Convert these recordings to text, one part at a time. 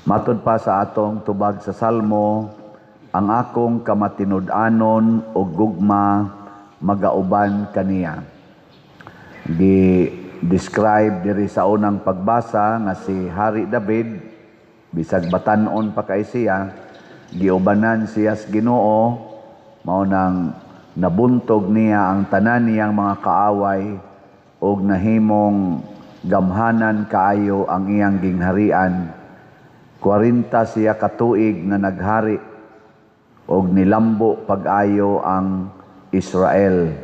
Matod pa sa atong tubag sa Salmo, ang akong kamatinud-anon o gugma magauban kaniya. Describe diri sa unang pagbasa nga si Hari David, bisag batan-on pa kay siya, giubanan siya sa Ginoo, mao nang nabuntog niya ang tanan niyang mga kaaway ug nahimong gamhanan kaayo ang iyang gingharian. 40 siya katuig na naghari og nilambo pag-ayo ang Israel.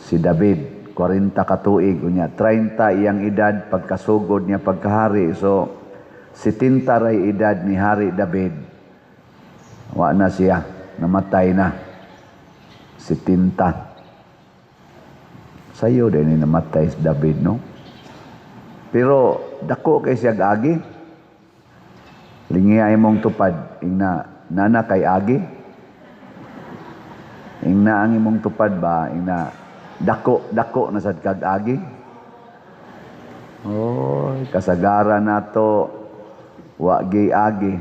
Si David 40 katuig unya, 30 iyang edad pagkasugod niya pagkahari. So 70 ray edad ni Hari David. Wa na siya, namatay na. 70. Sayo din ni namatay si David, no? Pero dako kay siya agi. Lingi ay mong tupad ingna nana kay agi. Ingna ang imong tupad ba ingna dako na sad kag agi. Oy, kasagaran nato wa gi agi.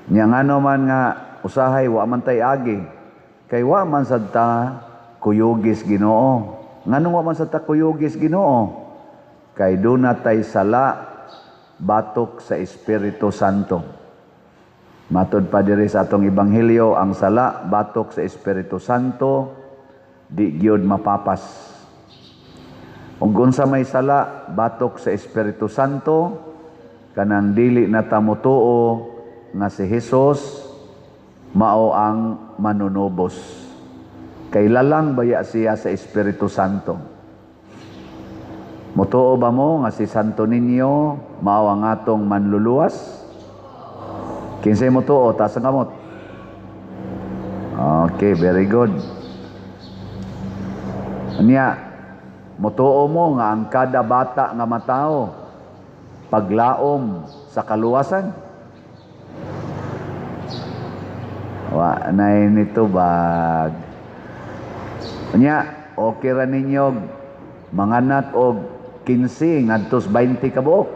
Nya ngano man nga usahay wa man tay agi. Kay wa man sad ta kuyugis Ginoo. Ngano wa man sad ta kuyugis Ginoo? Kay duna tay sala batok sa Espiritu Santo. Matod pa diri sa atong ebanghelyo, ang sala batok sa Espiritu Santo di gyud mapapas. Ug unsa may sala batok sa Espiritu Santo, kanang dili na ta motuo nga si Hesus mao ang manunubos. Kay lalang baya siya sa Espiritu Santo. Motuo ba mo nga si Santo Niño mao ang atong manluluwas? Kinsay motuo ta sa kamot? Okay, very good. Anya, motuo mo nga ang kada bata nga matao paglaom sa kaluwasan? Wa nay nito bag. Anya, okay ra ninyo manganat og 15 ngadtos 20 ka buok.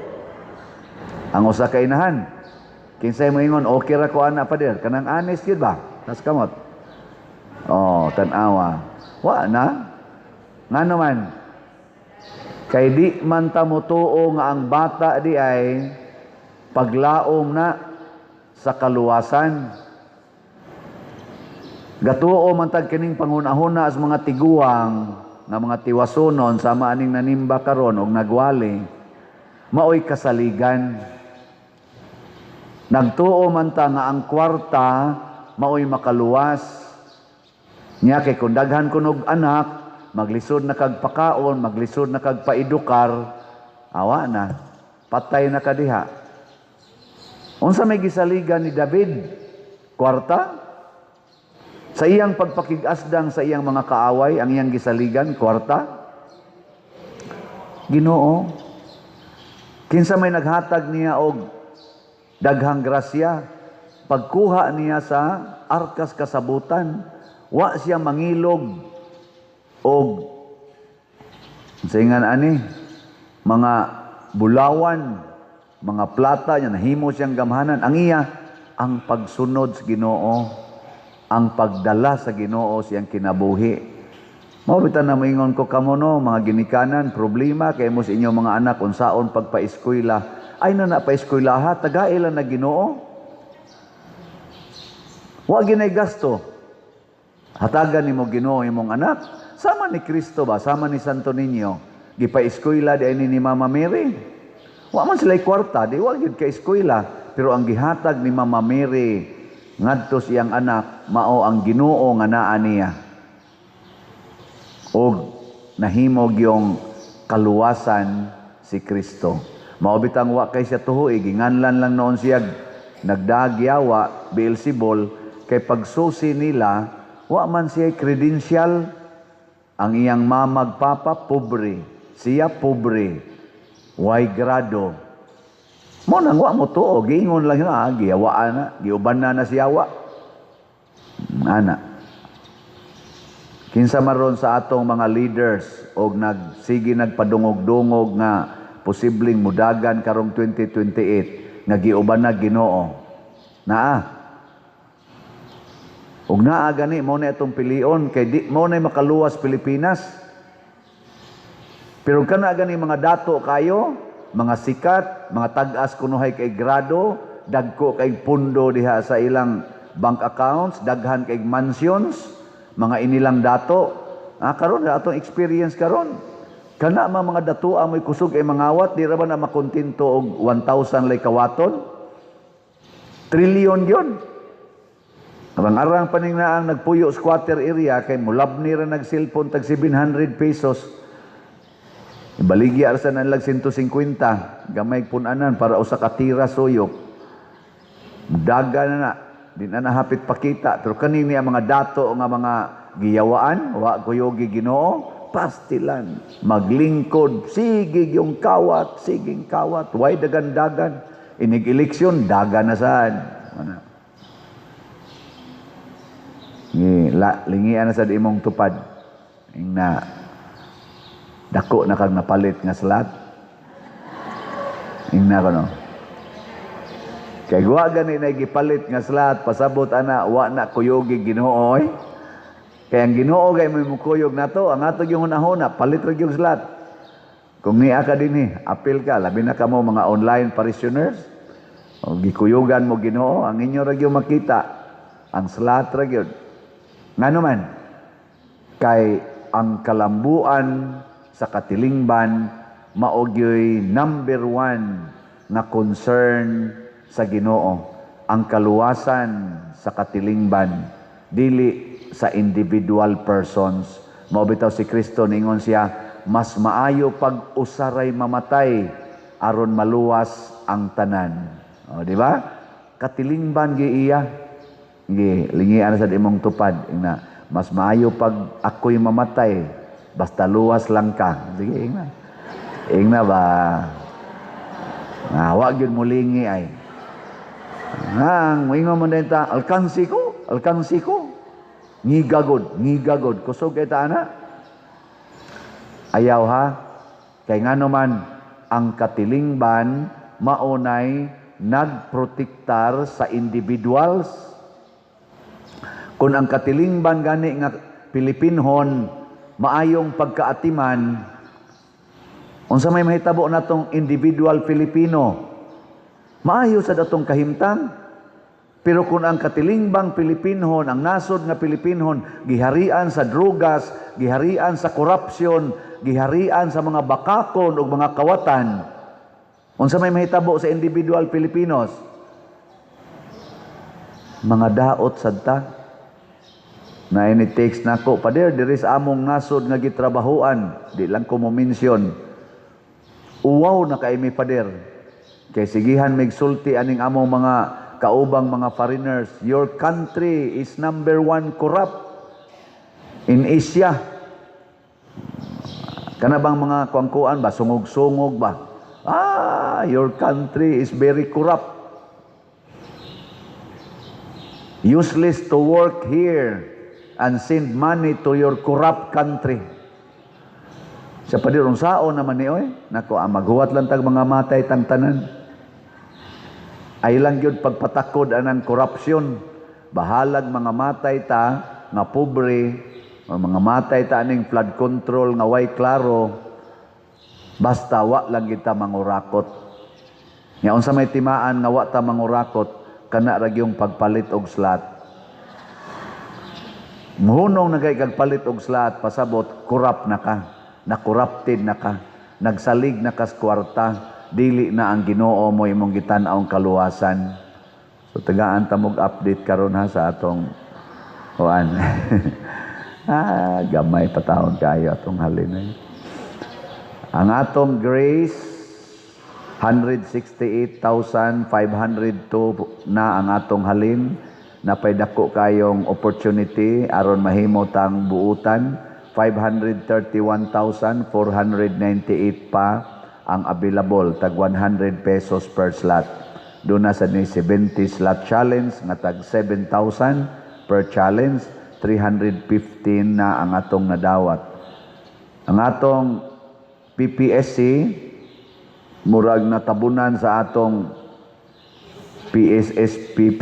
Ang usa ka inahan. Kinsay mo ingon okay ra ko ana pa der, kanang honest gyud ba? Tas kamot. Oh, tan-awa. Wa na. Ngano man? Kay di man ta motuo nga ang bata di ay paglaom na sa kaluwasan. Gatuo man tag kining pangunahuna sa mga tiguang nga mga tiwasonon sama aning nanimba karon og nagwali, maoy kasaligan. Nagtuo man ta nga ang kwarta maoy makaluwas. Nya kay kung daghan kunog anak, maglisod na kag pakaon, maglisod na kag paedukar, awa na, patay na kadiha. Unsa may gisaligan ni David? Kwarta? Sa iyang pagpakigasdang sa iyang mga kaaway, ang iyang gisaligan, kwarta? Ginoo. Kinsa may naghatag niya og daghang grasya, pagkuha niya sa arkas kasabutan, wa siya mangilog og singan ani mga bulawan, mga plata niya nahimo siyang gamhanan. Ang iya ang pagsunod sa Ginoo, ang pagdala sa Ginoo siyang kinabuhi. Mao bitan na moingon ko kamo no, mga ginikanan, problema kay mo sa inyo mga anak unsaon pagpa-eskwela. Ay na pa-eskwela ha, tagaila na Ginoo. Wa ginay gasto. Hatagan nimo Ginoo imong anak. Sama ni Kristo ba, sama ni Santo Niño, gipa-eskwela di ni Mama Mary. Wa man sila kwarta, di wa gid ka eskwela, pero ang gihatag ni Mama Mary ngadto siyang anak mao ang Ginoo nga naa niya. Og nahimog yung kaluwasan si Kristo. Mao bitang wa kay siya tuhoy, ginganlan lang noon siya nagdagyawa Beelzebul, kay pagsusi nila wa man siya credential. Ang iyang mamag papa pobre, siya pobre, way grado. Mo nang wa mo tuo, giingon lang na, giyawaan na, giuban na siya wa. Ana. Kinsa maron sa atong mga leaders og nagsige nagpadungog-dungog nga posibleng mudagan karong 2028, nga giuban na Ginoo. Naa. Ug naa gani mo na itong pilion kay di mo na makaluwas Pilipinas. Pero kana gani mga dato kayo, mga sikat, mga tag-as kunuhay kay grado, dagko kay pundo diha sa ilang bank accounts, daghan kay mansions, mga inilang dato. Karon atong experience karon. Kana mga datua mo'y kusog ay mangawat, di ra ba na makontinto og 1,000 lay kawaton? Trillion yun. Arang-arang paning na ang nagpuyo squatter area kay mulabni ra nag-cellphone tag 700 pesos. Ibaligi arsa na lag 150, gamay punanan para usa ka tira suyok. Daga na di na nahapit pakita, pero kanini ang mga dato nga mga giyawaan, wa kuyogi Ginoo, pastilan, maglingkod, sigig yung kawat, siging kawat, way dagan-dagan, inig-eleksyon, dagan na saan. Lingian na sa imong tupad, na dako na kang napalit nga slot. Ingna ko no. Kay wa gani na gipalit nga slot, pasabot ana wa na kuyogi Ginoo oy. Kaya ang Ginoo gay mo mukuyog nato, ang ato yung hunahuna, palit ra yung slot. Kung niya ka dinhi, apil ka, labi na kamo mga online parishioners. O gikuyugan mo Ginoo, ang inyo ra gyud makita, ang slot ra gyud. Ngano man kay ang kalambuan sa katilingban maogyoy number 1 na concern sa Ginoo, ang kaluwasan sa katilingban, dili sa individual persons. Mao bitaw si Kristo ningon siya, mas maayo pag usaray mamatay aron maluwas ang tanan. O di ba? Katilingban gi iya. Gi lingian sa imong tupad ina, mas maayo pag ako'y mamatay basta luwas lang ka. Sige, ingna. Ingna ba? Wag yun mulingi ay. Moingon mo din ta, alkansi ko. Ngigagod. Kusog kay ta ana. Ayaw ha. Kay nga naman, ang katilingban, maunay, nagprotektar sa individuals. Kung ang katilingban gani nga Pilipinhon, maayong pagkaatiman, unsa may mahitabo natong individual Filipino, maayo sa datong kahimtang. Pero kung ang katilingban Pilipinhon, ang nasod nga Pilipinhon, giharian sa drugas, giharian sa korupsyon, giharian sa mga bakakon o mga kawatan, unsa may mahitabo sa individual Filipinos? Mga daot sadta. Na ini text nako pader diri sa among nasod nga gitrabahuan, di lang ko mo mention. Uwaw na kay mi pader. Kay sigihan migsulti aning among mga kaubang mga foreigners, your country is number 1 corrupt in Asia. Kana bang mga kuangkuan ba, sungog-sungog ba? Your country is very corrupt. Useless to work here and send money to your corrupt country. Sa padirong sao naman ni oy, nako maghuwat lang tag mga matay tang tanan. Ay lang yun pagpatakod anang korupsyon. Bahalag mga matay ta nga pobre, o mga matay ta aning flood control nga way klaro, basta wa lang kita mangurakot. Nga unsa may timaan nga wa ta mangurakot, kana ra gyung pagpalit og slot. Muhunong na kay kagpalit og slot, pasabot, corrupt na ka, na-corrupted na ka, nagsalig na kas kwarta, dili na ang Ginoo mo imong gitan-awng kaluwasan. So tagaan ta mog update karon ha sa atong kuan. Gamay patawon kayo atong halin. Ang atong grace 168,502 na ang atong halin. Napay dako kayong opportunity aron mahimo tang buutan. 531,498 pa ang available, tag 100 pesos per slot. Doon na sa ni 70 slot challenge nga tag 7,000 per challenge, 315 na ang atong nadawat. Ang atong PPSC murag natabunan sa atong PSSPP.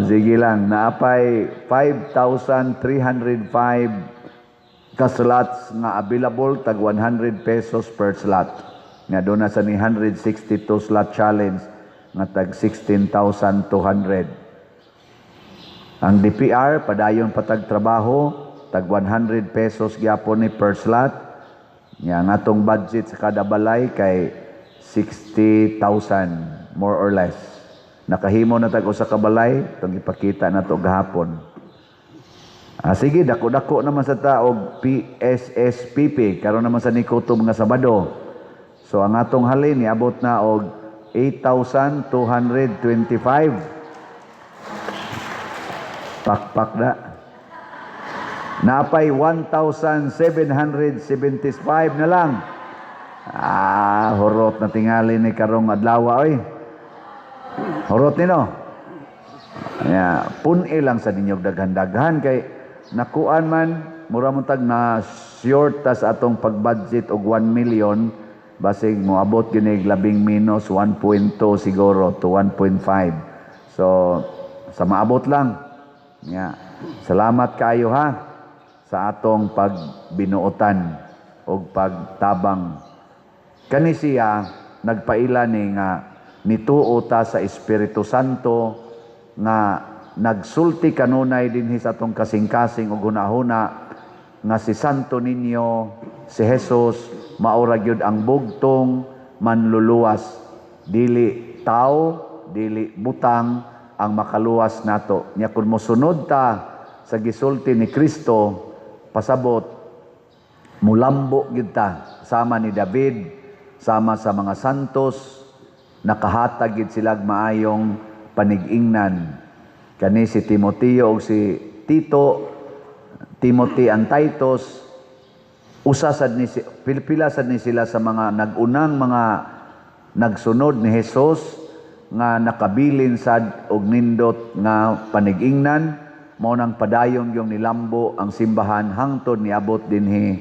Sige lang, naapay 5,305 ka slots nga available, tag 100 pesos per slot. Nga doon na sa ni 162 slot challenge, nga tag 16,200. Ang DPR, padayon patag trabaho, tag 100 pesos gyapon ni per slot. Nga natong budget sa kada balay kay 60,000, more or less. Nakahimo na tag usa ka balay, itong ipakita na to gahapon. Sige, dako-dako naman sa taog PSSPP, karon naman sa nikutob nga Sabado. So ang atong halin, niabot na og 8,225. Pakpak na. Napay 1,775 na lang. Horot na tingali ni karong adlaw, oy. Horot nino. Pun-i lang sa ninyog daghan-daghan kay nakuan man mura mo tag na short ta sa atong pag-budget og 1 million, basig mo abot gyud labing minus 1.2 siguro to 1.5. So sa maabot lang. Salamat kayo ha sa atong pagbinuotan og pagtabang. Kani siya nagpaila ni nga nituo ta sa Espiritu Santo nga nagsulti kanunay dinhi sa atong kasing-kasing ug hunahuna nga si Santo Niño, si Jesus maura gyud ang bugtong manluluwas, dili tao, dili butang ang makaluwas nato. Nya kun mosunod ta sa gisulti ni Kristo, pasabot mulambo gyud ta sama ni David, sama sa mga santos, nakahatag gid sila maayong panig-ingnan. Kani si Timoteo o si Tito, Timothy and Titus, pila sad ni sila sa mga nagunang mga nagsunod ni Jesus nga nakabilin sad og nindot nga panig-ingnan, mao nang padayon yung nilambo ang simbahan hangtod niabot dinhi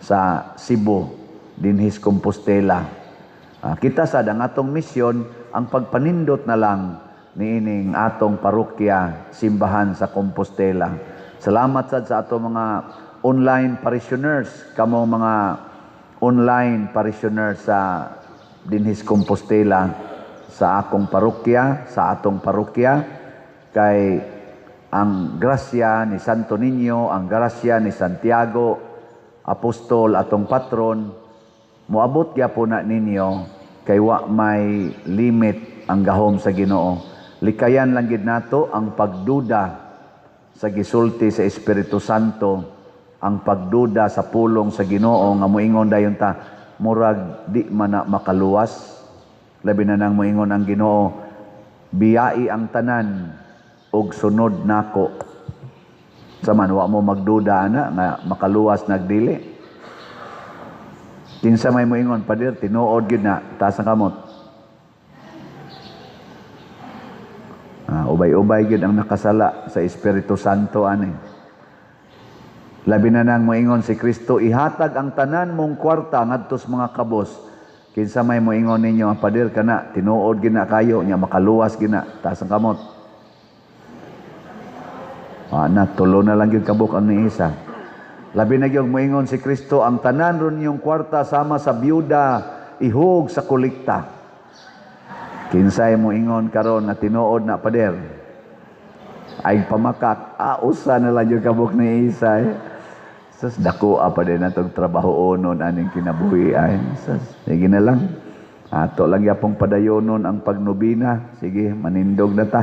sa Cebu, dinhi sa Compostela. Kita sad ang atong misyon ang pagpanindot na lang niining atong parokya, simbahan sa Compostela. Salamat sad sa atong mga online parishioners, kamo mga online parishioners sa dinhis Compostela, sa akong parokya, sa atong parokya, kay ang grasya ni Santo Niño, ang grasya ni Santiago, apostol atong patron, moabot gyapon na ninyo, kay wa may limit ang gahom sa Ginoo. Likayan lang gid nato ang pagduda sa gisulti sa Espiritu Santo, ang pagduda sa pulong sa Ginoo nga moingon dayon ta murag di man na makaluwas. Labi na nang moingon ang Ginoo, biyai ang tanan og sunod nako. Saman wa mo magduda na nga makaluwas nagdili. Kinsa may moingon, pader tinuod gid na taas ang kamot. Ubay-ubay gid ang nakasala sa Espiritu Santo ani. Labi na nang moingon si Kristo, ihatag ang tanan mong kwarta ngadto sa mga kabos. Kinsa may moingon ninyo, ang pader kana tinuod gid na kayo nya makaluwas gid na taas ang kamot. Tulo na lang gyud kabuk ang ni isa. Labi na gyud moingon si Kristo, ang tanan ron yung kwarta sama sa byuda ihog sa kolekta. Kinsay mo ingon karon na tinuod na pader ay pamakak, usa na lang yung kabuk ni Isay. Sas dako pa din natong trabaho onon aning kinabuhi ay. Sige na lang. Ato lang yapong padayonon ang pagnubina. Sige, manindog na ta.